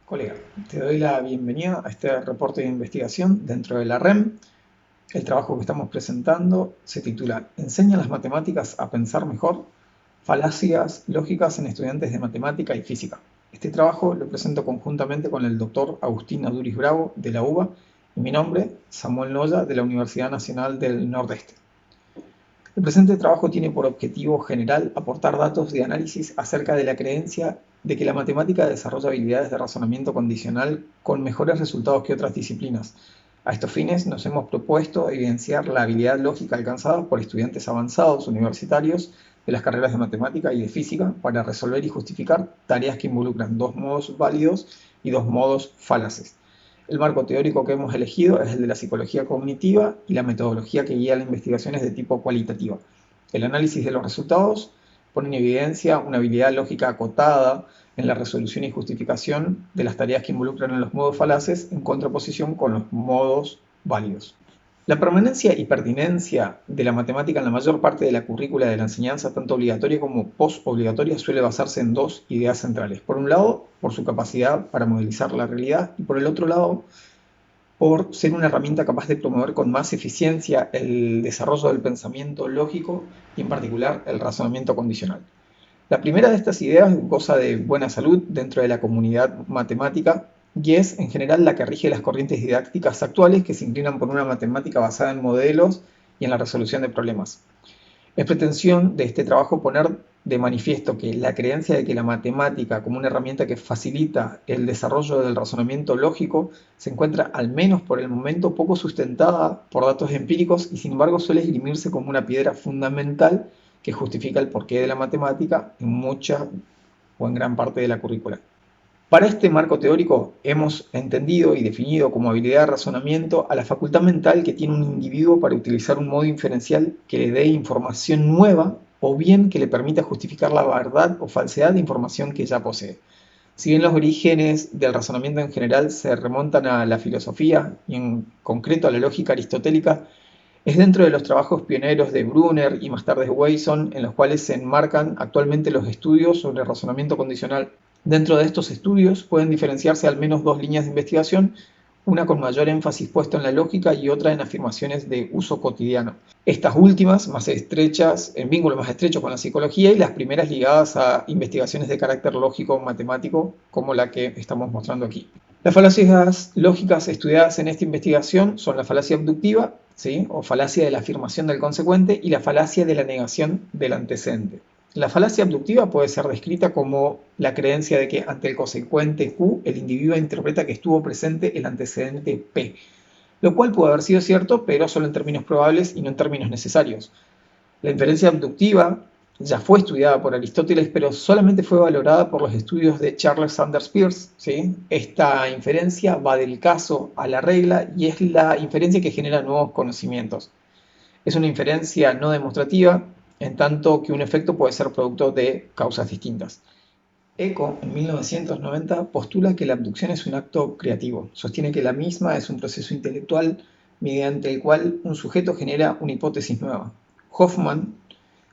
Colega, te doy la bienvenida a este reporte de investigación dentro de la REM. El trabajo que estamos presentando se titula ¿Enseñan las matemáticas a pensar mejor? Falacias lógicas en estudiantes de matemática y física. Este trabajo lo presento conjuntamente con el doctor Agustín Aduriz Bravo de la UBA y mi nombre, Samuel Noya, de la Universidad Nacional del Nordeste. El presente trabajo tiene por objetivo general aportar datos de análisis acerca de la creencia de que la matemática desarrolla habilidades de razonamiento condicional con mejores resultados que otras disciplinas. A estos fines nos hemos propuesto evidenciar la habilidad lógica alcanzada por estudiantes avanzados universitarios de las carreras de matemática y de física para resolver y justificar tareas que involucran dos modos válidos y dos modos falaces. El marco teórico que hemos elegido es el de la psicología cognitiva y la metodología que guía la investigación es de tipo cualitativa. El análisis de los resultados pone en evidencia una habilidad lógica acotada en la resolución y justificación de las tareas que involucran a los modos falaces en contraposición con los modos válidos. La permanencia y pertinencia de la matemática en la mayor parte de la currícula de la enseñanza, tanto obligatoria como post-obligatoria, suele basarse en dos ideas centrales. Por un lado, por su capacidad para modelizar la realidad y por el otro lado, por ser una herramienta capaz de promover con más eficiencia el desarrollo del pensamiento lógico y en particular el razonamiento condicional. La primera de estas ideas goza de buena salud dentro de la comunidad matemática y es en general la que rige las corrientes didácticas actuales que se inclinan por una matemática basada en modelos y en la resolución de problemas. Es pretensión de este trabajo poner de manifiesto que la creencia de que la matemática como una herramienta que facilita el desarrollo del razonamiento lógico se encuentra al menos por el momento poco sustentada por datos empíricos y sin embargo suele esgrimirse como una piedra fundamental que justifica el porqué de la matemática en mucha o en gran parte de la currícula. Para este marco teórico hemos entendido y definido como habilidad de razonamiento a la facultad mental que tiene un individuo para utilizar un modo inferencial que le dé información nueva o bien que le permita justificar la verdad o falsedad de información que ya posee. Si bien los orígenes del razonamiento en general se remontan a la filosofía y en concreto a la lógica aristotélica, es dentro de los trabajos pioneros de Brunner y más tarde de Wasson en los cuales se enmarcan actualmente los estudios sobre el razonamiento condicional. Dentro de estos estudios pueden diferenciarse al menos dos líneas de investigación, una con mayor énfasis puesto en la lógica y otra en afirmaciones de uso cotidiano. Estas últimas más estrechas, en vínculo más estrecho con la psicología y las primeras ligadas a investigaciones de carácter lógico-matemático como la que estamos mostrando aquí. Las falacias lógicas estudiadas en esta investigación son la falacia abductiva, ¿sí?, o falacia de la afirmación del consecuente, y la falacia de la negación del antecedente. La falacia abductiva puede ser descrita como la creencia de que ante el consecuente Q el individuo interpreta que estuvo presente el antecedente P, lo cual puede haber sido cierto, pero solo en términos probables y no en términos necesarios. La inferencia abductiva ya fue estudiada por Aristóteles, pero solamente fue valorada por los estudios de Charles Sanders Peirce, ¿sí? Esta inferencia va del caso a la regla y es la inferencia que genera nuevos conocimientos. Es una inferencia no demostrativa, en tanto que un efecto puede ser producto de causas distintas. Eco, en 1990, postula que la abducción es un acto creativo. Sostiene que la misma es un proceso intelectual mediante el cual un sujeto genera una hipótesis nueva. Hoffman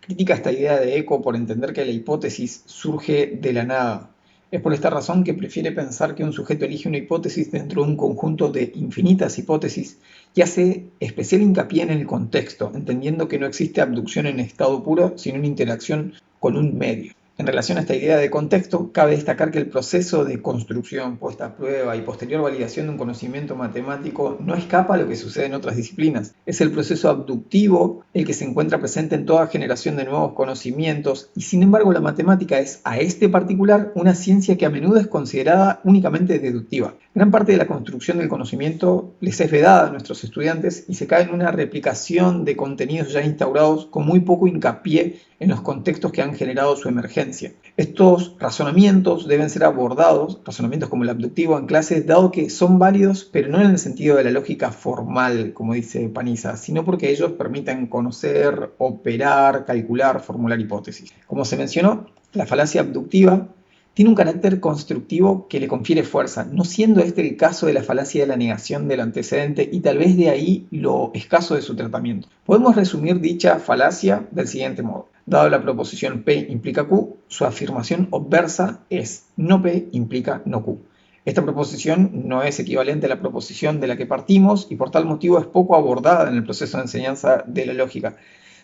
critica esta idea de Eco por entender que la hipótesis surge de la nada. Es por esta razón que prefiere pensar que un sujeto elige una hipótesis dentro de un conjunto de infinitas hipótesis y hace especial hincapié en el contexto, entendiendo que no existe abducción en estado puro, sino una interacción con un medio. En relación a esta idea de contexto, cabe destacar que el proceso de construcción, puesta a prueba y posterior validación de un conocimiento matemático no escapa a lo que sucede en otras disciplinas. Es el proceso abductivo el que se encuentra presente en toda generación de nuevos conocimientos y sin embargo la matemática es, a este particular, una ciencia que a menudo es considerada únicamente deductiva. Gran parte de la construcción del conocimiento les es vedada a nuestros estudiantes y se cae en una replicación de contenidos ya instaurados con muy poco hincapié en los contextos que han generado su emergencia. Estos razonamientos deben ser abordados, razonamientos como el abductivo, en clases, dado que son válidos, pero no en el sentido de la lógica formal, como dice Paniza, sino porque ellos permiten conocer, operar, calcular, formular hipótesis. Como se mencionó, la falacia abductiva tiene un carácter constructivo que le confiere fuerza, no siendo este el caso de la falacia de la negación del antecedente y tal vez de ahí lo escaso de su tratamiento. Podemos resumir dicha falacia del siguiente modo. Dado la proposición P implica Q, su afirmación obversa es no P implica no Q. Esta proposición no es equivalente a la proposición de la que partimos y por tal motivo es poco abordada en el proceso de enseñanza de la lógica.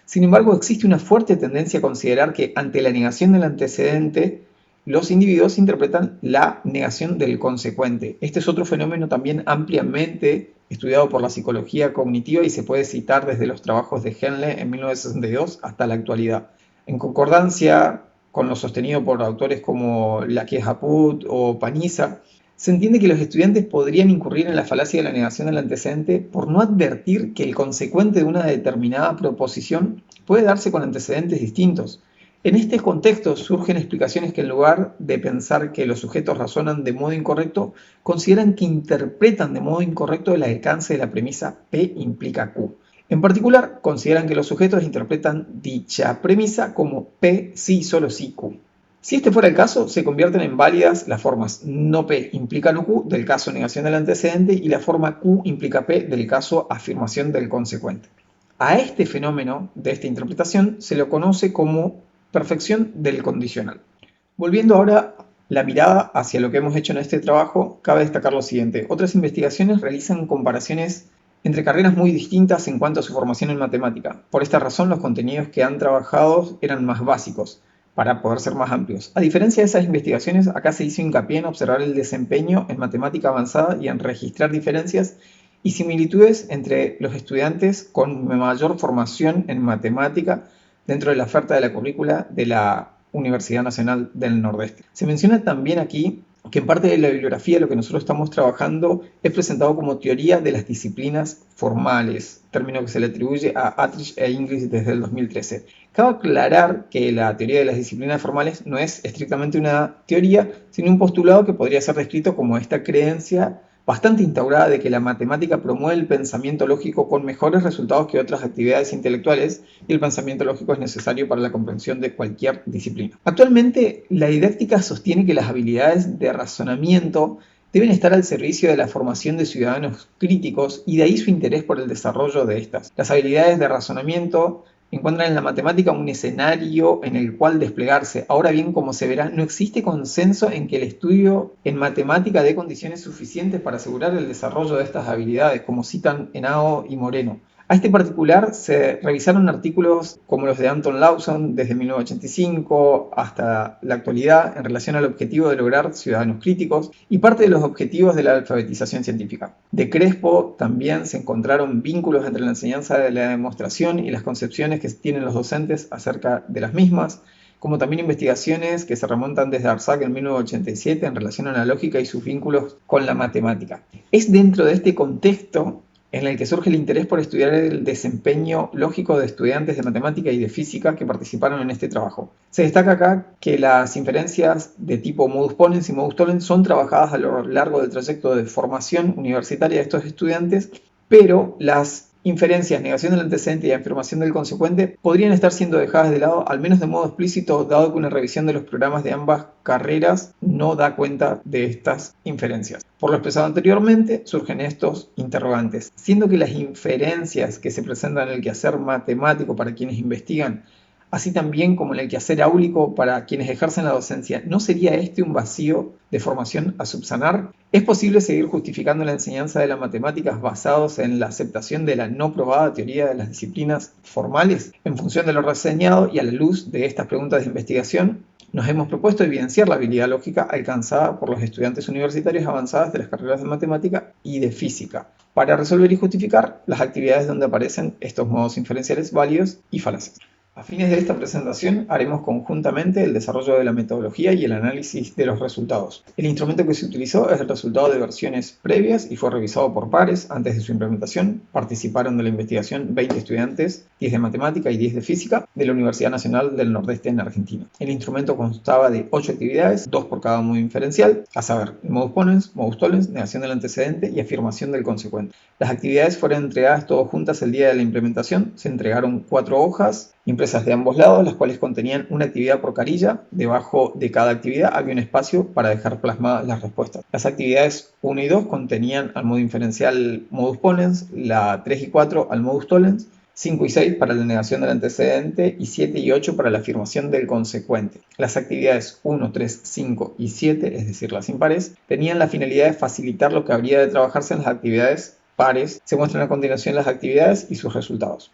Sin embargo, existe una fuerte tendencia a considerar que ante la negación del antecedente, los individuos interpretan la negación del consecuente. Este es otro fenómeno también ampliamente estudiado por la psicología cognitiva y se puede citar desde los trabajos de Henle en 1962 hasta la actualidad. En concordancia con lo sostenido por autores como Laquet-Haput o Paniza, se entiende que los estudiantes podrían incurrir en la falacia de la negación del antecedente por no advertir que el consecuente de una determinada proposición puede darse con antecedentes distintos. En este contexto surgen explicaciones que en lugar de pensar que los sujetos razonan de modo incorrecto, consideran que interpretan de modo incorrecto el alcance de la premisa P implica Q. En particular, consideran que los sujetos interpretan dicha premisa como P sí solo sí Q. Si este fuera el caso, se convierten en válidas las formas no P implica no Q del caso negación del antecedente y la forma Q implica P del caso afirmación del consecuente. A este fenómeno de esta interpretación se lo conoce como perfección del condicional. Volviendo ahora la mirada hacia lo que hemos hecho en este trabajo, cabe destacar lo siguiente. Otras investigaciones realizan comparaciones entre carreras muy distintas en cuanto a su formación en matemática. Por esta razón, los contenidos que han trabajado eran más básicos, para poder ser más amplios. A diferencia de esas investigaciones, acá se hizo hincapié en observar el desempeño en matemática avanzada y en registrar diferencias y similitudes entre los estudiantes con mayor formación en matemática dentro de la oferta de la currícula de la Universidad Nacional del Nordeste. Se menciona también aquí que en parte de la bibliografía lo que nosotros estamos trabajando es presentado como teoría de las disciplinas formales, término que se le atribuye a Attridge e Inglis desde el 2013. Cabe aclarar que la teoría de las disciplinas formales no es estrictamente una teoría, sino un postulado que podría ser descrito como esta creencia bastante instaurada de que la matemática promueve el pensamiento lógico con mejores resultados que otras actividades intelectuales y el pensamiento lógico es necesario para la comprensión de cualquier disciplina. Actualmente, la didáctica sostiene que las habilidades de razonamiento deben estar al servicio de la formación de ciudadanos críticos y de ahí su interés por el desarrollo de estas. Las habilidades de razonamiento encuentran en la matemática un escenario en el cual desplegarse. Ahora bien, como se verá, no existe consenso en que el estudio en matemática dé condiciones suficientes para asegurar el desarrollo de estas habilidades, como citan Henao y Moreno. A este particular se revisaron artículos como los de Anton Lawson desde 1985 hasta la actualidad en relación al objetivo de lograr ciudadanos críticos y parte de los objetivos de la alfabetización científica. De Crespo también se encontraron vínculos entre la enseñanza de la demostración y las concepciones que tienen los docentes acerca de las mismas, como también investigaciones que se remontan desde Arsac en 1987 en relación a la lógica y sus vínculos con la matemática. Es dentro de este contexto en el que surge el interés por estudiar el desempeño lógico de estudiantes de matemática y de física que participaron en este trabajo. Se destaca acá que las inferencias de tipo modus ponens y modus tollens son trabajadas a lo largo del trayecto de formación universitaria de estos estudiantes, pero las inferencias, negación del antecedente y afirmación del consecuente podrían estar siendo dejadas de lado, al menos de modo explícito, dado que una revisión de los programas de ambas carreras no da cuenta de estas inferencias. Por lo expresado anteriormente, surgen estos interrogantes, siendo que las inferencias que se presentan en el quehacer matemático para quienes investigan, así también como en el quehacer áulico para quienes ejercen la docencia, ¿no sería este un vacío de formación a subsanar? ¿Es posible seguir justificando la enseñanza de las matemáticas basados en la aceptación de la no probada teoría de las disciplinas formales? En función de lo reseñado y a la luz de estas preguntas de investigación, nos hemos propuesto evidenciar la habilidad lógica alcanzada por los estudiantes universitarios avanzados de las carreras de matemática y de física, para resolver y justificar las actividades donde aparecen estos modos inferenciales válidos y falaces. A fines de esta presentación haremos conjuntamente el desarrollo de la metodología y el análisis de los resultados. El instrumento que se utilizó es el resultado de versiones previas y fue revisado por pares antes de su implementación. Participaron de la investigación 20 estudiantes, 10 de matemática y 10 de física, de la Universidad Nacional del Nordeste en Argentina. El instrumento constaba de 8 actividades, 2 por cada modo inferencial, a saber, modus ponens, modus tollens, negación del antecedente y afirmación del consecuente. Las actividades fueron entregadas todas juntas el día de la implementación. Se entregaron 4 hojas impresas de ambos lados, las cuales contenían una actividad por carilla. Debajo de cada actividad había un espacio para dejar plasmadas las respuestas. Las actividades 1 y 2 contenían al modo inferencial modus ponens, la 3 y 4 al modus tollens, 5 y 6 para la negación del antecedente y 7 y 8 para la afirmación del consecuente. Las actividades 1, 3, 5 y 7, es decir, las impares, tenían la finalidad de facilitar lo que habría de trabajarse en las actividades pares. Se muestran a continuación las actividades y sus resultados.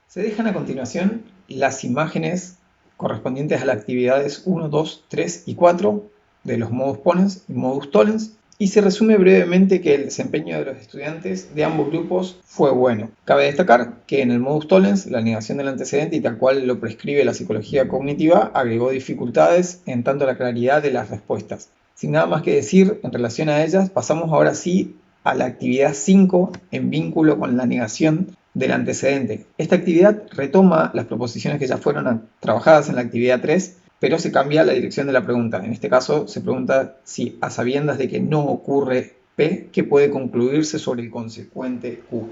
Se dejan a continuación las imágenes correspondientes a las actividades 1, 2, 3 y 4 de los modus ponens y modus tollens, y se resume brevemente que el desempeño de los estudiantes de ambos grupos fue bueno. Cabe destacar que en el modus tollens la negación del antecedente, y tal cual lo prescribe la psicología cognitiva, agregó dificultades en tanto la claridad de las respuestas. Sin nada más que decir en relación a ellas, pasamos ahora sí a la actividad 5 en vínculo con la negación del antecedente. Esta actividad retoma las proposiciones que ya fueron trabajadas en la actividad 3, pero se cambia la dirección de la pregunta. En este caso se pregunta si, a sabiendas de que no ocurre P, ¿qué puede concluirse sobre el consecuente Q?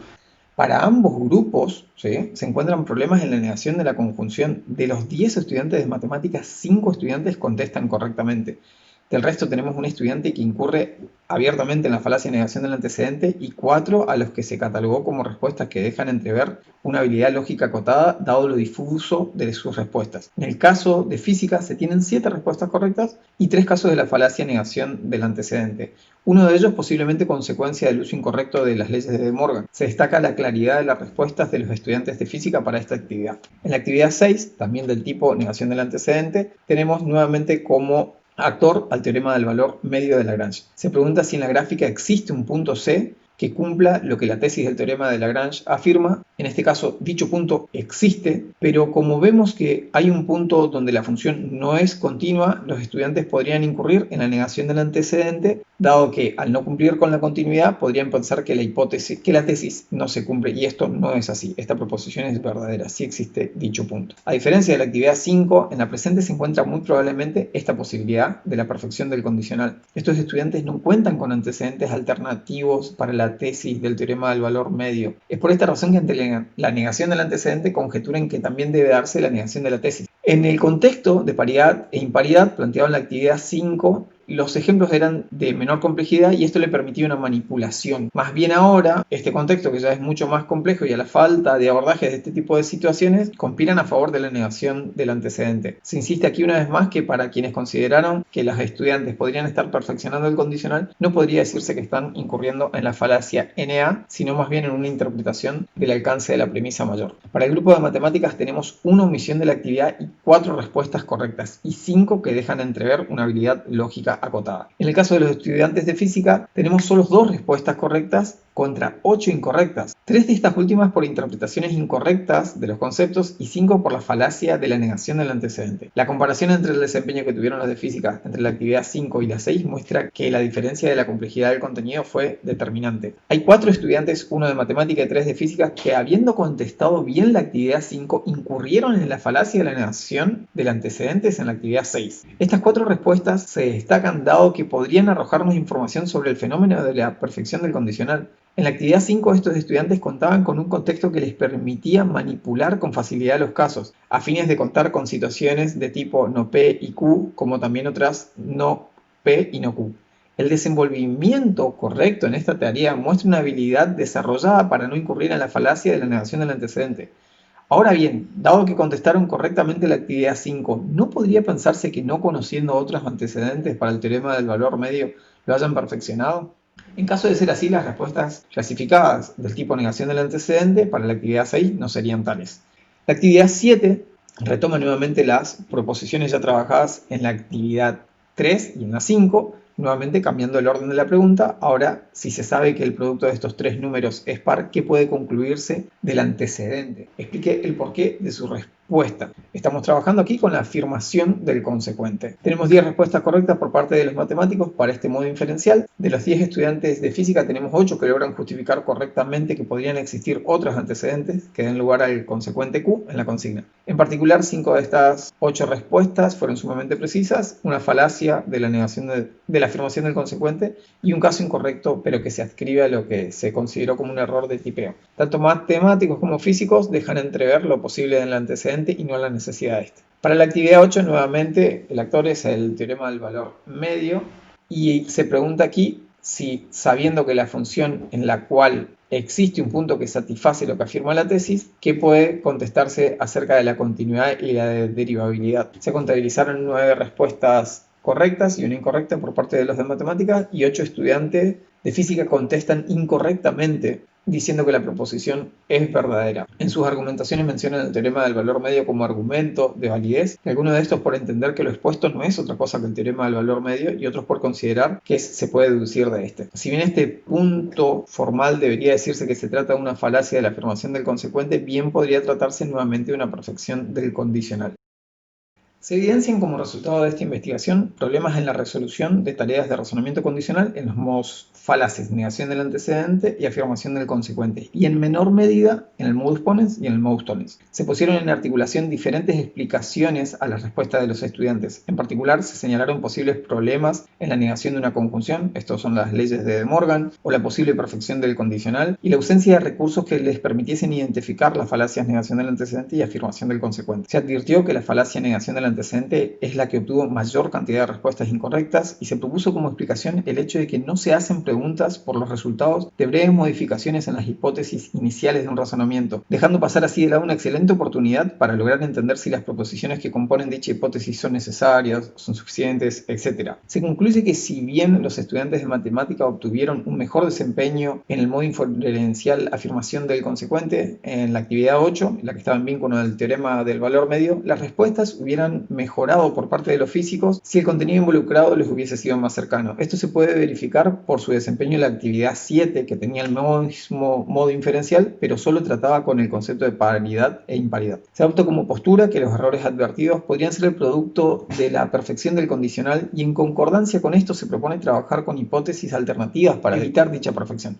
Para ambos grupos, ¿sí?, se encuentran problemas en la negación de la conjunción. De los 10 estudiantes de matemáticas, 5 estudiantes contestan correctamente. Del resto tenemos un estudiante que incurre abiertamente en la falacia de negación del antecedente y 4 a los que se catalogó como respuestas que dejan entrever una habilidad lógica acotada dado lo difuso de sus respuestas. En el caso de física se tienen 7 respuestas correctas y 3 casos de la falacia de negación del antecedente. Uno de ellos posiblemente consecuencia del uso incorrecto de las leyes de De Morgan. Se destaca la claridad de las respuestas de los estudiantes de física para esta actividad. En la actividad 6, también del tipo negación del antecedente, tenemos nuevamente como actor al teorema del valor medio de Lagrange. Se pregunta si en la gráfica existe un punto C que cumpla lo que la tesis del teorema de Lagrange afirma. En este caso, dicho punto existe, pero como vemos que hay un punto donde la función no es continua, los estudiantes podrían incurrir en la negación del antecedente, dado que al no cumplir con la continuidad podrían pensar que la tesis no se cumple, y esto no es así. Esta proposición es verdadera, sí existe dicho punto. A diferencia de la actividad 5, en la presente se encuentra muy probablemente esta posibilidad de la perfección del condicional. Estos estudiantes no cuentan con antecedentes alternativos para la tesis del teorema del valor medio. Es por esta razón que ante la negación del antecedente conjeturan que también debe darse la negación de la tesis. En el contexto de paridad e imparidad planteado en la actividad 5, los ejemplos eran de menor complejidad y esto le permitía una manipulación. Más bien ahora, este contexto que ya es mucho más complejo y a la falta de abordajes de este tipo de situaciones, conspiran a favor de la negación del antecedente. Se insiste aquí una vez más que para quienes consideraron que los estudiantes podrían estar perfeccionando el condicional, no podría decirse que están incurriendo en la falacia NA, sino más bien en una interpretación del alcance de la premisa mayor. Para el grupo de matemáticas tenemos una omisión de la actividad y 4 respuestas correctas y 5 que dejan entrever una habilidad lógica acotada. En el caso de los estudiantes de física, tenemos solo 2 respuestas correctas contra 8 incorrectas. 3 de estas últimas por interpretaciones incorrectas de los conceptos y 5 por la falacia de la negación del antecedente. La comparación entre el desempeño que tuvieron los de física entre la actividad 5 y la 6 muestra que la diferencia de la complejidad del contenido fue determinante. Hay 4 estudiantes, 1 de matemática y 3 de física, que habiendo contestado bien la actividad 5, incurrieron en la falacia de la negación del antecedente en la actividad 6. Estas 4 respuestas se destacan dado que podrían arrojarnos información sobre el fenómeno de la perfección del condicional. En la actividad 5 estos estudiantes contaban con un contexto que les permitía manipular con facilidad los casos, a fines de contar con situaciones de tipo no P y Q, como también otras no P y no Q. El desenvolvimiento correcto en esta tarea muestra una habilidad desarrollada para no incurrir en la falacia de la negación del antecedente. Ahora bien, dado que contestaron correctamente la actividad 5, ¿no podría pensarse que no conociendo otros antecedentes para el teorema del valor medio lo hayan perfeccionado? En caso de ser así, las respuestas clasificadas del tipo negación del antecedente para la actividad 6 no serían tales. La actividad 7 retoma nuevamente las proposiciones ya trabajadas en la actividad 3 y en la 5, nuevamente cambiando el orden de la pregunta. Ahora, si se sabe que el producto de estos 3 números es par, ¿qué puede concluirse del antecedente? Explique el porqué de su respuesta. Estamos trabajando aquí con la afirmación del consecuente. Tenemos 10 respuestas correctas por parte de los matemáticos para este modo inferencial. De los 10 estudiantes de física tenemos 8 que logran justificar correctamente que podrían existir otros antecedentes que den lugar al consecuente Q en la consigna. En particular, 5 de estas 8 respuestas fueron sumamente precisas, una falacia de la negación de la afirmación del consecuente y un caso incorrecto pero que se adscribe a lo que se consideró como un error de tipeo. Tanto matemáticos como físicos dejan entrever lo posible del antecedente y no la necesidad de este. Para la actividad 8, nuevamente, el actor es el teorema del valor medio y se pregunta aquí si sabiendo que la función en la cual existe un punto que satisface lo que afirma la tesis, ¿qué puede contestarse acerca de la continuidad y la derivabilidad? Se contabilizaron 9 respuestas correctas y una incorrecta por parte de los de matemáticas, y 8 estudiantes de física contestan incorrectamente diciendo que la proposición es verdadera. En sus argumentaciones mencionan el teorema del valor medio como argumento de validez, y algunos de estos por entender que lo expuesto no es otra cosa que el teorema del valor medio, y otros por considerar que se puede deducir de este. Si bien este punto formal debería decirse que se trata de una falacia de la afirmación del consecuente, bien podría tratarse nuevamente de una perfección del condicional. Se evidencian como resultado de esta investigación problemas en la resolución de tareas de razonamiento condicional en los modos falaces, negación del antecedente y afirmación del consecuente, y en menor medida en el modus ponens y en el modus tollens. Se pusieron en articulación diferentes explicaciones a las respuestas de los estudiantes. En particular, se señalaron posibles problemas en la negación de una conjunción, estos son las leyes de De Morgan, o la posible perfección del condicional, y la ausencia de recursos que les permitiesen identificar las falacias negación del antecedente y afirmación del consecuente. Se advirtió que la falacia negación del antecedente es la que obtuvo mayor cantidad de respuestas incorrectas, y se propuso como explicación el hecho de que no se hacen preguntas por los resultados de breves modificaciones en las hipótesis iniciales de un razonamiento, dejando pasar así de lado una excelente oportunidad para lograr entender si las proposiciones que componen dicha hipótesis son necesarias, son suficientes, etc. Se concluye que si bien los estudiantes de matemática obtuvieron un mejor desempeño en el modo inferencial afirmación del consecuente, en la actividad 8, la que estaba en vínculo del teorema del valor medio, las respuestas hubieran mejorado por parte de los físicos si el contenido involucrado les hubiese sido más cercano. Esto se puede verificar por su desempeño en la actividad 7, que tenía el mismo modo inferencial, pero solo trataba con el concepto de paridad e imparidad. Se adoptó como postura que los errores advertidos podrían ser el producto de la perfección del condicional, y en concordancia con esto se propone trabajar con hipótesis alternativas para evitar dicha perfección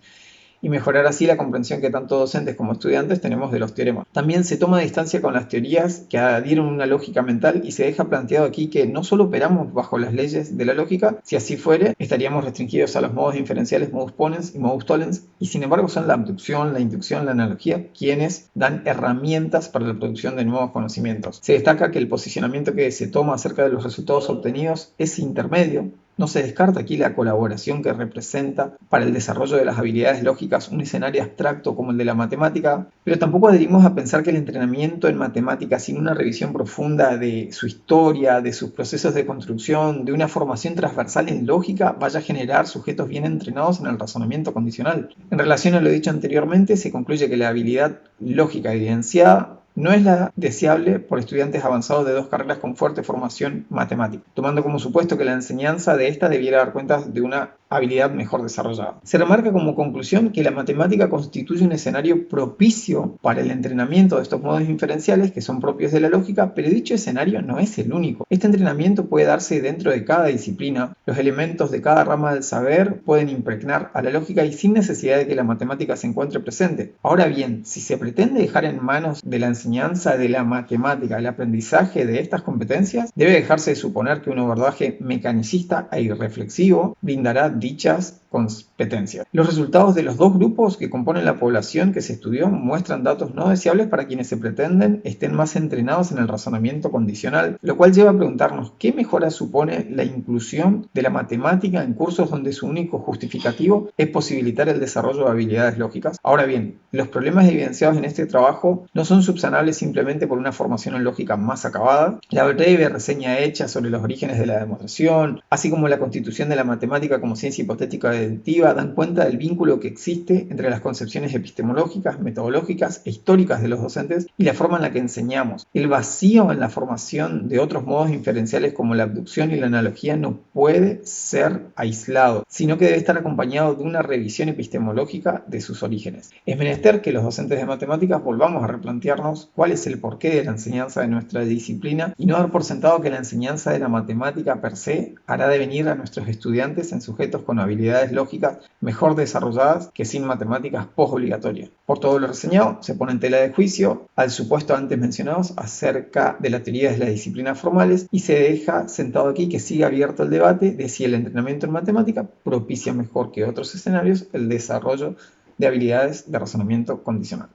y mejorar así la comprensión que tanto docentes como estudiantes tenemos de los teoremas. También se toma distancia con las teorías que adhieren una lógica mental, y se deja planteado aquí que no solo operamos bajo las leyes de la lógica, si así fuere, estaríamos restringidos a los modos inferenciales, modus ponens y modus tollens, y sin embargo son la abducción, la inducción, la analogía quienes dan herramientas para la producción de nuevos conocimientos. Se destaca que el posicionamiento que se toma acerca de los resultados obtenidos es intermedio. No se descarta aquí la colaboración que representa para el desarrollo de las habilidades lógicas un escenario abstracto como el de la matemática, pero tampoco adherimos a pensar que el entrenamiento en matemáticas sin una revisión profunda de su historia, de sus procesos de construcción, de una formación transversal en lógica, vaya a generar sujetos bien entrenados en el razonamiento condicional. En relación a lo dicho anteriormente, se concluye que la habilidad lógica evidenciada no es la deseable por estudiantes avanzados de 2 carreras con fuerte formación matemática, tomando como supuesto que la enseñanza de esta debiera dar cuenta de una habilidad mejor desarrollada. Se remarca como conclusión que la matemática constituye un escenario propicio para el entrenamiento de estos modos inferenciales que son propios de la lógica, pero dicho escenario no es el único. Este entrenamiento puede darse dentro de cada disciplina. Los elementos de cada rama del saber pueden impregnar a la lógica y sin necesidad de que la matemática se encuentre presente. Ahora bien, si se pretende dejar en manos de la enseñanza de la matemática el aprendizaje de estas competencias, debe dejarse de suponer que un abordaje mecanicista e irreflexivo brindará dichas competencias. Los resultados de los 2 grupos que componen la población que se estudió muestran datos no deseables para quienes se pretenden estén más entrenados en el razonamiento condicional, lo cual lleva a preguntarnos qué mejora supone la inclusión de la matemática en cursos donde su único justificativo es posibilitar el desarrollo de habilidades lógicas. Ahora bien, los problemas evidenciados en este trabajo no son subsanables simplemente por una formación en lógica más acabada. La breve reseña hecha sobre los orígenes de la demostración, así como la constitución de la matemática como ciencia hipotética deductiva, dan cuenta del vínculo que existe entre las concepciones epistemológicas, metodológicas e históricas de los docentes y la forma en la que enseñamos. El vacío en la formación de otros modos inferenciales como la abducción y la analogía no puede ser aislado, sino que debe estar acompañado de una revisión epistemológica de sus orígenes. Es menester que los docentes de matemáticas volvamos a replantearnos cuál es el porqué de la enseñanza de nuestra disciplina y no dar por sentado que la enseñanza de la matemática per se hará devenir a nuestros estudiantes en sujetos con habilidades lógicas mejor desarrolladas que sin matemáticas postobligatorias. Por todo lo reseñado, se pone en tela de juicio al supuesto antes mencionados acerca de la teoría de las disciplinas formales, y se deja sentado aquí que siga abierto el debate de si el entrenamiento en matemática propicia mejor que otros escenarios el desarrollo de habilidades de razonamiento condicional.